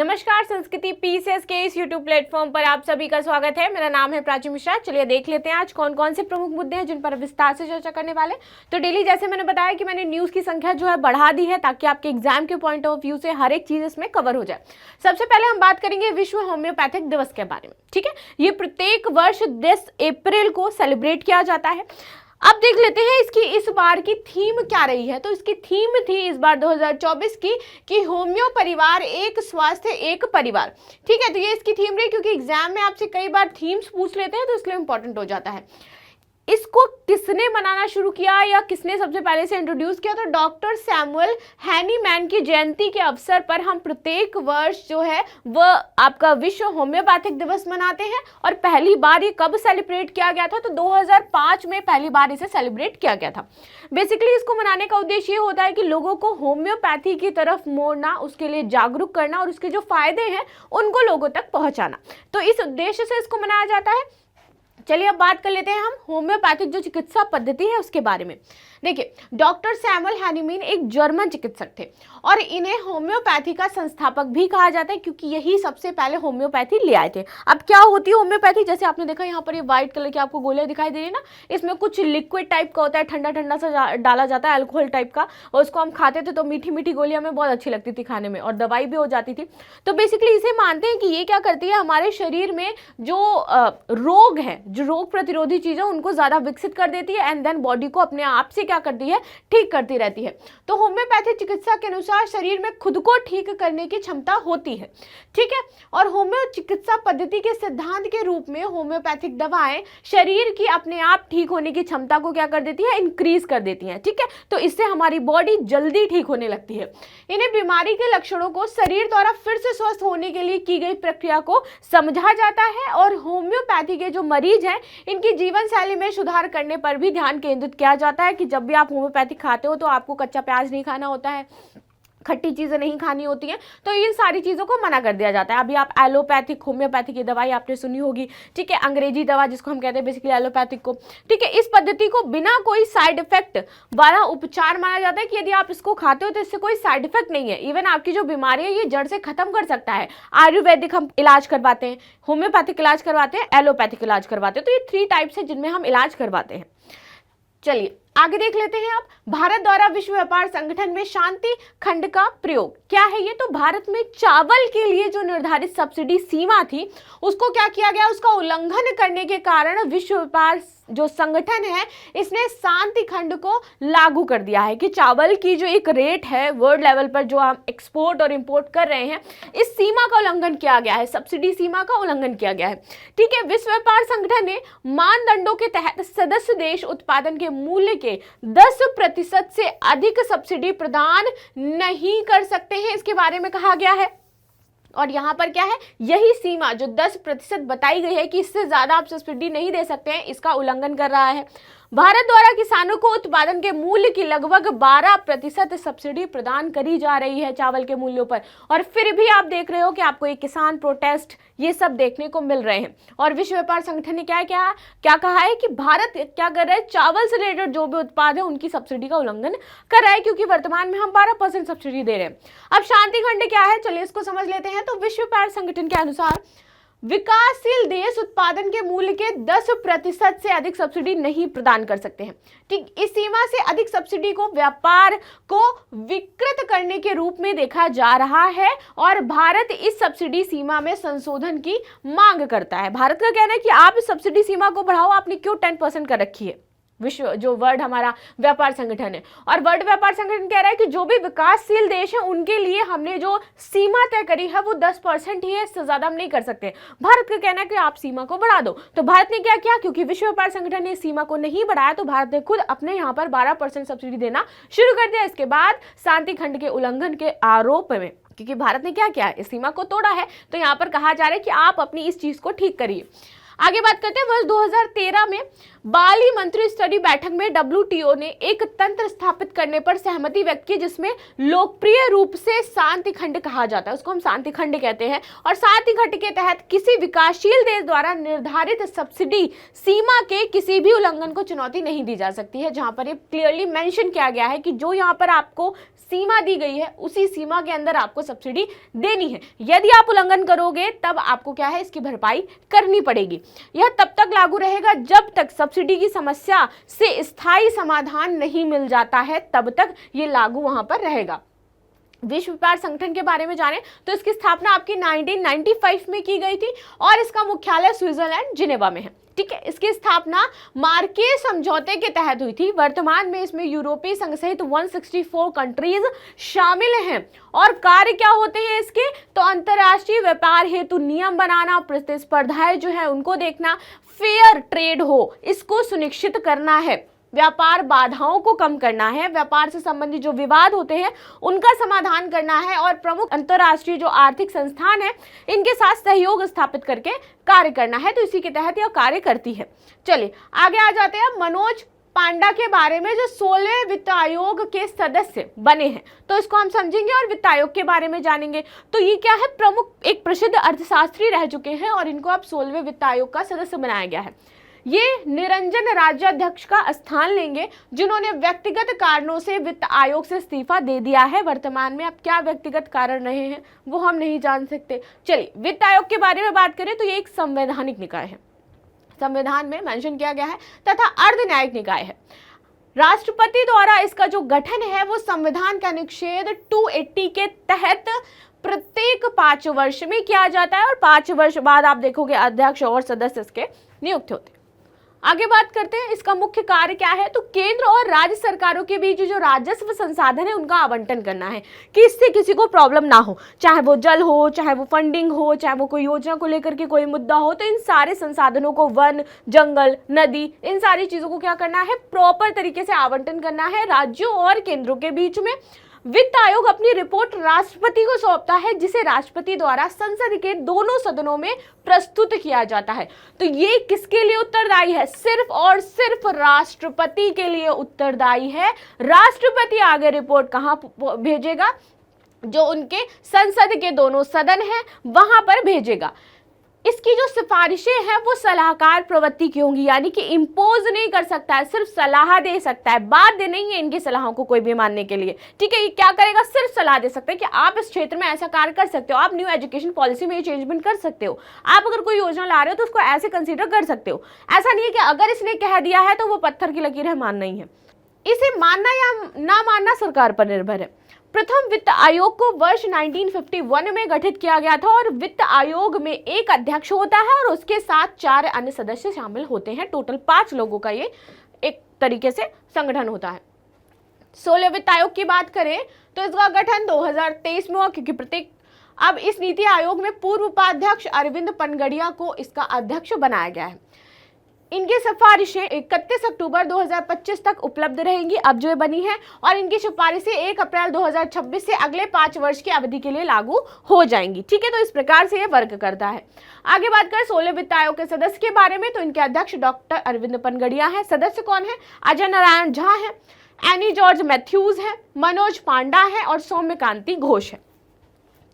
नमस्कार, संस्कृति पीसेस के इस यूट्यूब प्लेटफॉर्म पर आप सभी का स्वागत है। मेरा नाम है प्राची मिश्रा। चलिए देख लेते हैं आज कौन कौन से प्रमुख मुद्दे हैं जिन पर विस्तार से चर्चा करने वाले। तो डेली जैसे मैंने बताया कि मैंने न्यूज़ की संख्या जो है बढ़ा दी है ताकि आपके एग्जाम के पॉइंट ऑफ व्यू से हर एक चीज़ इसमें कवर हो जाए। सबसे पहले हम बात करेंगे विश्व होम्योपैथिक दिवस के बारे में। ठीक है, ये प्रत्येक वर्ष 10 अप्रैल को सेलिब्रेट किया जाता है। अब देख लेते हैं इसकी इस बार की थीम क्या रही है। तो इसकी थीम थी इस बार 2024 की कि होम्यो परिवार एक स्वास्थ्य एक परिवार। ठीक है, तो ये इसकी थीम रही क्योंकि एग्जाम में आपसे कई बार थीम्स पूछ लेते हैं तो इसलिए इंपॉर्टेंट हो जाता है। इसको किसने मनाना शुरू किया या किसने सबसे पहले से इंट्रोड्यूस किया, तो डॉक्टर सैमुअल हैनीमैन की जयंती के अवसर पर हम प्रत्येक वर्ष जो है वह आपका विश्व होम्योपैथिक दिवस मनाते हैं। और पहली बार ये कब सेलिब्रेट किया गया था, तो 2005 में पहली बार इसे सेलिब्रेट किया गया था। बेसिकली इसको मनाने का उद्देश्य ये होता है कि लोगों को होम्योपैथी की तरफ मोड़ना, उसके लिए जागरूक करना और उसके जो फायदे हैं उनको लोगों तक पहुंचाना। तो इस उद्देश्य से इसको मनाया जाता है। चलिए अब बात कर लेते हैं हम होम्योपैथिक जो चिकित्सा पद्धति है उसके बारे में। देखिए, डॉक्टर सैमुअल हैनीमैन एक जर्मन चिकित्सक थे और इन्हें होम्योपैथी का संस्थापक भी कहा जाता है क्योंकि यही सबसे पहले होम्योपैथी ले आए थे। अब क्या होती है होम्योपैथी, जैसे आपने देखा यहाँ पर ये व्हाइट कलर की आपको गोलियां दिखाई दे रही है ना, इसमें कुछ लिक्विड टाइप का होता है, ठंडा ठंडा सा डाला जाता है, अल्कोहल टाइप का, और उसको हम खाते थे तो मीठी मीठी गोलियां हमें बहुत अच्छी लगती थी खाने में और दवाई भी हो जाती थी। तो बेसिकली इसे मानते हैं कि ये क्या करती है, हमारे शरीर में जो रोग है, जो रोग प्रतिरोधी चीजें उनको ज्यादा विकसित कर देती है एंड देन बॉडी को अपने आप से क्या करती है, ठीक करती रहती है। तो होम्योपैथिक चिकित्सा के अनुसार शरीर में खुद को ठीक करने की क्षमता होती है। ठीक है, और होम्यो चिकित्सा पद्धति के सिद्धांत के रूप में होम्योपैथिक दवाएं शरीर की अपने आप ठीक होने की क्षमता को क्या कर देती है, इंक्रीज कर देती हैं। ठीक है, तो इससे हमारी बॉडी जल्दी ठीक होने लगती है। इन्हें बीमारी के लक्षणों को शरीर द्वारा फिर से स्वस्थ होने के लिए की गई प्रक्रिया को समझा जाता है और होम्योपैथी के जो मरीज हैं इनकी जीवन शैली में सुधार करने पर भी ध्यान केंद्रित किया जाता है कि जब भी आप होम्योपैथिक खाते हो तो आपको कच्चा प्याज नहीं खाना होता है, खट्टी चीज़ें नहीं खानी होती हैं, तो इन सारी चीज़ों को मना कर दिया जाता है। अभी आप एलोपैथिक होम्योपैथिक की दवाई आपने सुनी होगी, ठीक है, अंग्रेजी दवा जिसको हम कहते हैं बेसिकली एलोपैथिक को। ठीक है, इस पद्धति को बिना कोई साइड इफेक्ट वाला उपचार माना जाता है कि यदि आप इसको खाते हो तो इससे कोई साइड इफेक्ट नहीं है, इवन आपकी जो बीमारी है ये जड़ से खत्म कर सकता है। आयुर्वेदिक हम इलाज करवाते हैं, होम्योपैथिक इलाज करवाते हैं, एलोपैथिक इलाज करवाते हैं। तो ये 3 टाइप्स है जिनमें हम इलाज करवाते हैं। चलिए आगे देख लेते हैं। अब भारत द्वारा विश्व व्यापार संगठन में शांति खंड का प्रयोग क्या है ये, तो भारत में चावल के लिए जो निर्धारित सब्सिडी सीमा थी उसको क्या किया गया, उसका उल्लंघन करने के कारण विश्व व्यापार जो संगठन है इसने शांति खंड को लागू कर दिया है कि चावल की जो एक रेट है वर्ल्ड लेवल पर जो हम एक्सपोर्ट और इंपोर्ट कर रहे हैं, इस सीमा का उल्लंघन किया गया है, सब्सिडी सीमा का उल्लंघन किया गया है। ठीक है, विश्व व्यापार संगठन ने मानदंडों के तहत सदस्य देश उत्पादन के मूल्य के 10% से अधिक सब्सिडी प्रदान नहीं कर सकते हैं, इसके बारे में कहा गया है। और यहाँ पर क्या है, यही सीमा जो 10% बताई गई है कि इससे ज्यादा आप सब्सिडी नहीं दे सकते हैं, इसका उल्लंघन कर रहा है। भारत द्वारा किसानों को उत्पादन के मूल्य की लगभग 12% सब्सिडी प्रदान करी जा रही है चावल के मूल्यों पर, और फिर भी आप देख रहे हो कि आपको एक किसान प्रोटेस्ट ये सब देखने को मिल रहे हैं। और विश्व व्यापार संगठन ने क्या कहा है कि भारत क्या कर रहा है, चावल से रिलेटेड जो भी उत्पाद है उनकी सब्सिडी का उल्लंघन कर रहा है क्योंकि वर्तमान में हम 12% सब्सिडी दे रहे हैं। अब शांति खंड क्या है, चलिए इसको समझ लेते हैं। तो विश्व व्यापार संगठन के अनुसार विकासशील देश उत्पादन के मूल्य के 10% से अधिक सब्सिडी नहीं प्रदान कर सकते हैं। ठीक, इस सीमा से अधिक सब्सिडी को व्यापार को विकृत करने के रूप में देखा जा रहा है और भारत इस सब्सिडी सीमा में संशोधन की मांग करता है। भारत का कहना है कि आप इस सब्सिडी सीमा को बढ़ाओ, आपने क्यों 10% कर रखी है। विश्व जो वर्ल्ड हमारा व्यापार संगठन है, और वर्ल्ड व्यापार संगठन कह रहा है कि जो भी विकासशील देश है उनके लिए हमने जो सीमा तय करी है वो 10% ही है, इससे ज्यादा हम नहीं कर सकते। भारत का कहना है कि आप सीमा को बढ़ा दो। तो भारत ने क्या किया, क्योंकि विश्व व्यापार संगठन ने सीमा को नहीं बढ़ाया तो भारत ने खुद अपने यहाँ पर 12% सब्सिडी देना शुरू कर दिया। इसके बाद शांति खंड के उल्लंघन के आरोप में, क्योंकि भारत ने क्या किया, इस सीमा को तोड़ा है, तो यहाँ पर कहा जा रहा है कि आप अपनी इस चीज को ठीक करिए। आगे बात करते हैं, वर्ष 2013 में बाली मंत्री स्तरीय बैठक में WTO ने एक तंत्र स्थापित करने पर सहमति व्यक्त की जिसमें लोकप्रिय रूप से शांति खंड कहा जाता है, उसको हम शांति खंड कहते हैं। और शांति खंड के तहत किसी विकासशील देश द्वारा निर्धारित सब्सिडी सीमा के किसी भी उल्लंघन को चुनौती नहीं दी जा सकती है। जहां पर ये क्लियरली मेंशन किया गया है कि जो यहाँ पर आपको सीमा दी गई है उसी सीमा के अंदर आपको सब्सिडी देनी है। यदि आप उल्लंघन करोगे तब आपको क्या है, इसकी भरपाई करनी पड़ेगी। यह तब तक लागू रहेगा जब तक सब्सिडी की समस्या से स्थायी समाधान नहीं मिल जाता है, तब तक ये लागू वहां पर रहेगा। विश्व व्यापार संगठन के बारे में जानें तो इसकी स्थापना आपकी 1995 में की गई थी और इसका मुख्यालय स्विट्जरलैंड जिनेवा में है। ठीक है, इसकी स्थापना मार्के समझौते के तहत हुई थी। वर्तमान में इसमें यूरोपीय संघ सहित 164 कंट्रीज शामिल हैं। और कार्य क्या होते हैं इसके, तो अंतर्राष्ट्रीय व्यापार हेतु नियम बनाना, प्रतिस्पर्धाएं जो है उनको देखना, फेयर ट्रेड हो इसको सुनिश्चित करना है, व्यापार बाधाओं को कम करना है, व्यापार से संबंधित जो विवाद होते हैं उनका समाधान करना है और प्रमुख अंतर्राष्ट्रीय जो आर्थिक संस्थान है इनके साथ सहयोग स्थापित करके कार्य करना है। तो इसी के तहत यह कार्य करती है। चलिए आगे आ जाते हैं मनोज पांडा के बारे में, जो 16वें वित्त आयोग के सदस्य बने हैं। तो इसको हम समझेंगे और वित्त आयोग के बारे में जानेंगे। तो ये क्या है, प्रमुख एक प्रसिद्ध अर्थशास्त्री रह चुके हैं और इनको अब 16वें वित्त आयोग का सदस्य बनाया गया है। ये निरंजन राज्याध्यक्ष का स्थान लेंगे जिन्होंने व्यक्तिगत कारणों से वित्त आयोग से इस्तीफा दे दिया है। वर्तमान में अब क्या व्यक्तिगत कारण रहे हैं वो हम नहीं जान सकते। चलिए वित्त आयोग के बारे में बात करें तो ये एक संवैधानिक निकाय है, संविधान में मेंशन किया गया है, तथा अर्ध न्यायिक निकाय है। राष्ट्रपति द्वारा इसका जो गठन है वो संविधान का अनुच्छेद 280 के तहत प्रत्येक 5 वर्ष में किया जाता है और 5 वर्ष बाद आप देखोगे अध्यक्ष और सदस्य इसके नियुक्त होते हैं। आगे बात करते हैं इसका मुख्य कार्य क्या है, तो केंद्र और राज्य सरकारों के बीच जो राजस्व संसाधन है उनका आवंटन करना है कि इससे किसी को प्रॉब्लम ना हो, चाहे वो जल हो, चाहे वो फंडिंग हो, चाहे वो कोई योजना को लेकर के कोई मुद्दा हो। तो इन सारे संसाधनों को, वन, जंगल, नदी, इन सारी चीजों को क्या करना है, प्रॉपर तरीके से आवंटन करना है राज्यों और केंद्रों के बीच में। वित्त आयोग अपनी रिपोर्ट राष्ट्रपति को सौंपता है जिसे राष्ट्रपति द्वारा संसद के दोनों सदनों में प्रस्तुत किया जाता है। तो ये किसके लिए उत्तरदायी है, सिर्फ और सिर्फ राष्ट्रपति के लिए उत्तरदायी है। राष्ट्रपति आगे रिपोर्ट कहां भेजेगा, जो उनके संसद के दोनों सदन हैं वहां पर भेजेगा। इसकी जो सिफारिशें हैं वो सलाहकार प्रवृत्ति की होंगी, यानी कि इम्पोज नहीं कर सकता है, सिर्फ सलाह दे सकता है, बाध्य नहीं है इनकी सलाहों को कोई भी मानने के लिए। ठीक है, ये क्या करेगा, सिर्फ सलाह दे सकता है कि आप इस क्षेत्र में ऐसा कार्य कर सकते हो, आप न्यू एजुकेशन पॉलिसी में ये चेंजमेंट कर सकते हो, आप अगर कोई योजना ला रहे हो तो उसको ऐसे कंसीडर कर सकते हो। ऐसा नहीं है कि अगर इसने कह दिया है तो वो पत्थर की लकीर है, मानना ही है। इसे मानना या ना मानना सरकार पर निर्भर है। प्रथम वित्त आयोग को वर्ष 1951 में गठित किया गया था और वित्त आयोग में एक अध्यक्ष होता है और उसके साथ 4 अन्य सदस्य शामिल होते हैं। टोटल 5 लोगों का ये एक तरीके से संगठन होता है। 16 वित्त आयोग की बात करें तो इसका गठन 2023 में हुआ, क्योंकि अब इस नीति आयोग में पूर्व उपाध्यक्ष अरविंद पनगड़िया को इसका अध्यक्ष बनाया गया है। इनकी सिफारिशें 31 अक्टूबर 2025 तक उपलब्ध रहेंगी, अब जो बनी है, और इनकी सिफारिशें 1 अप्रैल 2026 से अगले 5 वर्ष की अवधि के लिए लागू हो जाएंगी। ठीक है, तो इस प्रकार से ये वर्क करता है। आगे बात करें 16 वित्त आयोग के सदस्य के बारे में, तो इनके अध्यक्ष डॉक्टर अरविंद पनगड़िया है। सदस्य कौन है, अजय नारायण झा है, एनी जॉर्ज मैथ्यूज है, मनोज पांडा है और सौम्यकांति घोष है।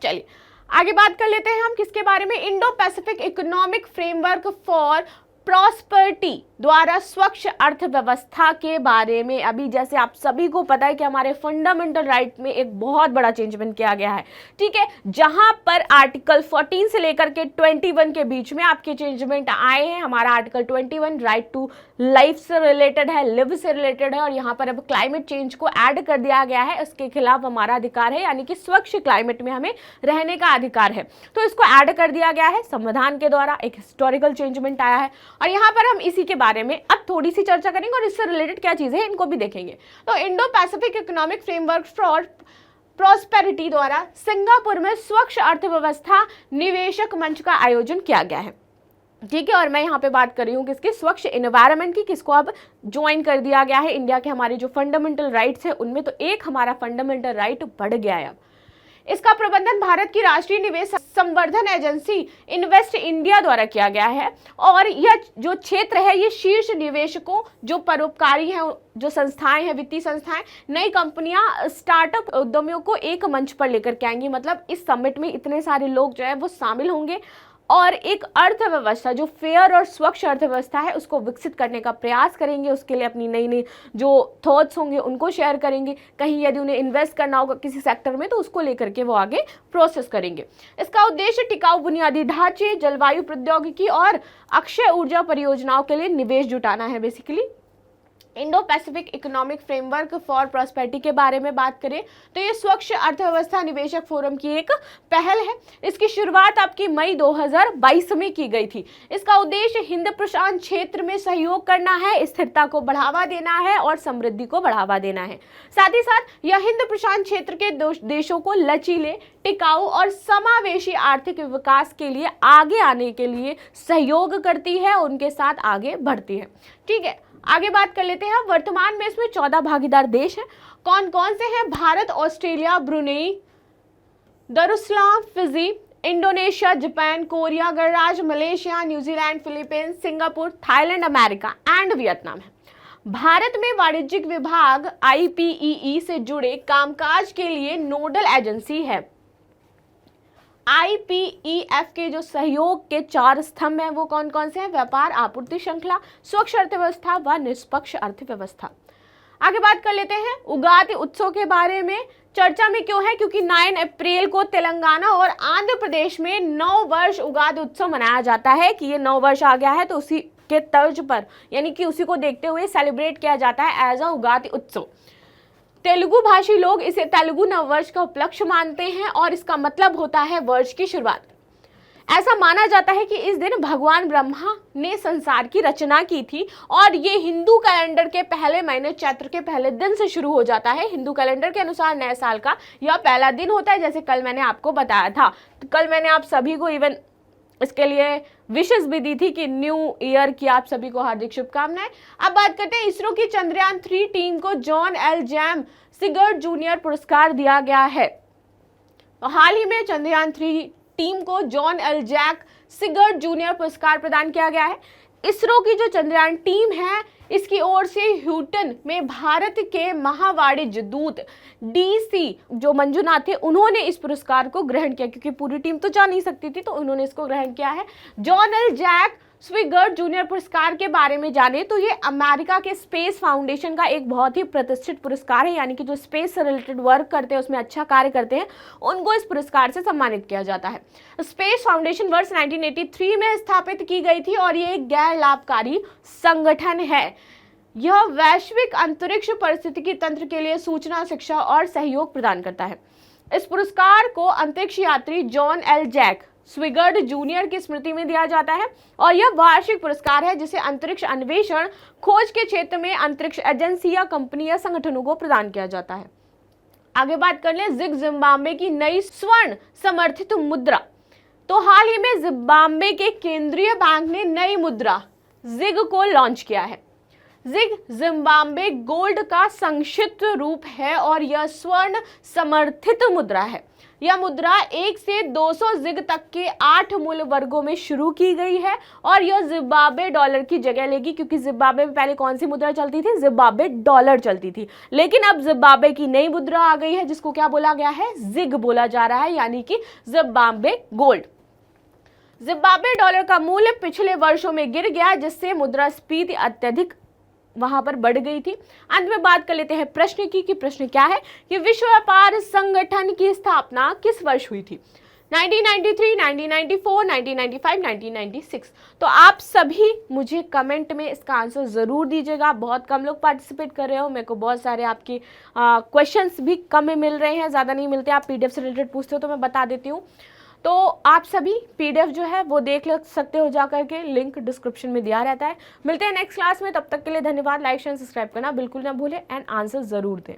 चलिए आगे बात कर लेते हैं हम किसके बारे में, Indo Pacific economic framework for prosperity द्वारा स्वच्छ अर्थव्यवस्था के बारे में। अभी जैसे आप सभी को पता है कि हमारे फंडामेंटल राइट में एक बहुत बड़ा चेंजमेंट किया गया है। ठीक है, जहां पर आर्टिकल 14 से लेकर के 21 के बीच में आपके चेंजमेंट आए हैं। हमारा आर्टिकल 21 राइट टू लाइफ से रिलेटेड है, लिव से रिलेटेड है, और यहाँ पर अब क्लाइमेट चेंज को ऐड कर दिया गया है। इसके खिलाफ हमारा अधिकार है, यानी कि स्वच्छ क्लाइमेट में हमें रहने का अधिकार है, तो इसको ऐड कर दिया गया है संविधान के द्वारा। एक हिस्टोरिकल चेंजमेंट आया है और यहाँ पर हम इसी के बारे में अब थोड़ी सी चर्चा करेंगे और इससे रिलेटेड क्या चीजें हैं इनको भी देखेंगे। तो Indo Pacific economic framework for prosperity द्वारा सिंगापुर में स्वच्छ अर्थव्यवस्था निवेशक मंच का आयोजन किया गया है। ठीक है, और मैं यहाँ पे बात कर रही हूँ किसकी, स्वच्छ एनवायरनमेंट की, किसको अब ज्वाइन कर दिया गया है। इंडिया के हमारे जो फंडामेंटल राइट्स है उनमें तो एक हमारा फंडामेंटल राइट बढ़ गया है। अब इसका प्रबंधन भारत की राष्ट्रीय निवेश संवर्धन एजेंसी इन्वेस्ट इंडिया द्वारा किया गया है और यह जो क्षेत्र है ये शीर्ष निवेशकों, जो परोपकारी हैं, जो संस्थाएं हैं, वित्तीय संस्थाएं, नई कंपनियां, स्टार्टअप उद्यमियों को एक मंच पर लेकर के आएंगी। मतलब इस समिट में इतने सारे लोग जो है वो शामिल होंगे और एक अर्थव्यवस्था जो फेयर और स्वच्छ अर्थव्यवस्था है उसको विकसित करने का प्रयास करेंगे। उसके लिए अपनी नई नई जो थॉट्स होंगे उनको शेयर करेंगे। कहीं यदि उन्हें इन्वेस्ट करना होगा किसी सेक्टर में तो उसको लेकर के वो आगे प्रोसेस करेंगे। इसका उद्देश्य टिकाऊ बुनियादी ढांचे, जलवायु प्रौद्योगिकी और अक्षय ऊर्जा परियोजनाओं के लिए निवेश जुटाना है। Basically Indo Pacific economic framework for prosperity के बारे में बात करें तो ये स्वच्छ अर्थव्यवस्था निवेशक फोरम की एक पहल है। इसकी शुरुआत आपकी मई 2022 में की गई थी। इसका उद्देश्य हिंद प्रशांत क्षेत्र में सहयोग करना है, स्थिरता को बढ़ावा देना है और समृद्धि को बढ़ावा देना है। साथ ही साथ यह हिंद प्रशांत क्षेत्र के देशों को लचीले, टिकाऊ और समावेशी आर्थिक विकास के लिए आगे आने के लिए सहयोग करती है, उनके साथ आगे बढ़ती है। ठीक है, आगे बात कर लेते हैं। वर्तमान में इसमें 14 भागीदार देश हैं। कौन कौन से हैं? Bharat, Australia, Brunei, Darussalam, Fiji, Indonesia, Japan, Korea गणराज्य, Malaysia, New Zealand, Philippines, Singapore, Thailand, America and Vietnam है। भारत में वाणिज्यिक विभाग IPEE से जुड़े कामकाज के लिए नोडल एजेंसी है। IPEF के जो सहयोग के 4 स्तंभ हैं वो कौन कौन से हैं? व्यापार, आपूर्ति श्रृंखला, स्वच्छ अर्थव्यवस्था व निष्पक्ष अर्थव्यवस्था। आगे बात कर लेते हैं उगादि उत्सव के बारे में। चर्चा में क्यों है? क्योंकि 9 अप्रैल को तेलंगाना और आंध्र प्रदेश में नव वर्ष उगादि उत्सव मनाया जाता है कि ये नव वर्ष आ गया है तो उसी के तर्ज पर यानी कि उसी को देखते हुए सेलिब्रेट किया जाता है एज अ उगादि उत्सव। तेलुगु भाषी लोग इसे तेलुगु नववर्ष का उपलक्ष्य मानते हैं और इसका मतलब होता है वर्ष की शुरुआत। ऐसा माना जाता है कि इस दिन भगवान ब्रह्मा ने संसार की रचना की थी और ये हिंदू कैलेंडर के पहले महीने चैत्र के पहले दिन से शुरू हो जाता है। हिंदू कैलेंडर के अनुसार नए साल का यह पहला दिन होता है, जैसे कल मैंने आपको बताया था। तो कल मैंने आप सभी को इवन इसके लिए विशेष भी दी थी कि न्यू ईयर की आप सभी को हार्दिक शुभकामनाएं। अब बात करते हैं इसरो की चंद्रयान 3 टीम को जॉन एल जैम सिगर्ट जूनियर पुरस्कार दिया गया है। तो हाल ही में चंद्रयान 3 टीम को जॉन एल जैक सिगर्ट जूनियर पुरस्कार प्रदान किया गया है। इसरो की जो चंद्रयान टीम है इसकी ओर से ह्यूटन में भारत के महावाणिज्य दूत DC जो मंजुनाथ थे उन्होंने इस पुरस्कार को ग्रहण किया, क्योंकि पूरी टीम तो जा नहीं सकती थी तो उन्होंने इसको ग्रहण किया है। जॉन एल जैक स्विगर्ट जूनियर पुरस्कार के बारे में जाने तो ये अमेरिका के स्पेस फाउंडेशन का एक बहुत ही प्रतिष्ठित पुरस्कार है, यानी कि जो स्पेस से रिलेटेड वर्क करते हैं उसमें अच्छा कार्य करते हैं उनको इस पुरस्कार से सम्मानित किया जाता है। स्पेस फाउंडेशन वर्ष 1983 में स्थापित की गई थी और ये एक गैर लाभकारी संगठन है। यह वैश्विक अंतरिक्ष पारिस्थितिकी तंत्र के लिए सूचना, शिक्षा और सहयोग प्रदान करता है। इस पुरस्कार को अंतरिक्ष यात्री जॉन एल जैक स्विगर्ट जूनियर की स्मृति में दिया जाता है और यह वार्षिक पुरस्कार है जिसे अंतरिक्ष अन्वेषण खोज के क्षेत्र में अंतरिक्ष एजेंसी या कंपनी या संगठनों को प्रदान किया जाता है। आगे बात कर लें जिग जिम्बाब्वे की नई स्वर्ण समर्थित मुद्रा। तो हाल ही में जिम्बाब्वे के केंद्रीय बैंक ने नई मुद्रा जिग को लॉन्च किया है। जिग जिम्बाब्वे गोल्ड का संक्षिप्त रूप है और यह स्वर्ण समर्थित मुद्रा है। यह मुद्रा 1 से 200 जिग तक के 8 मूल्य वर्गों में शुरू की गई है और यह जिम्बाब्वे डॉलर की जगह लेगी, क्योंकि जिम्बाब्वे में पहले कौन सी मुद्रा चलती थी? जिम्बाब्वे डॉलर चलती थी, लेकिन अब जिम्बाब्वे की नई मुद्रा आ गई है जिसको क्या बोला गया है? जिग बोला जा रहा है, यानी कि जिम्बाब्वे गोल्ड। जिम्बाब्वे डॉलर का मूल्य पिछले वर्षों में गिर गया जिससे मुद्रास्फीति अत्यधिक वहां पर बढ़ गई थी। अंत में बात कर लेते हैं प्रश्न की कि प्रश्न क्या है कि विश्व व्यापार संगठन की स्थापना किस वर्ष हुई थी? 1993, 1994, 1995, 1996। तो आप सभी मुझे कमेंट में इसका आंसर ज़रूर दीजिएगा। बहुत कम लोग पार्टिसिपेट कर रहे हो, मेरे को बहुत सारे आपके क्वेश्चंस भी कम में मिल रहे हैं, ज़्यादा नहीं मिलते। आप PDF से रिलेटेड पूछते हो तो मैं बता देती हूँ। तो आप सभी PDF जो है वो देख सकते हो जा करके, लिंक डिस्क्रिप्शन में दिया रहता है। मिलते हैं नेक्स्ट क्लास में, तब तक के लिए धन्यवाद। लाइक शेयर सब्सक्राइब करना बिल्कुल ना भूलें एंड आंसर ज़रूर दें।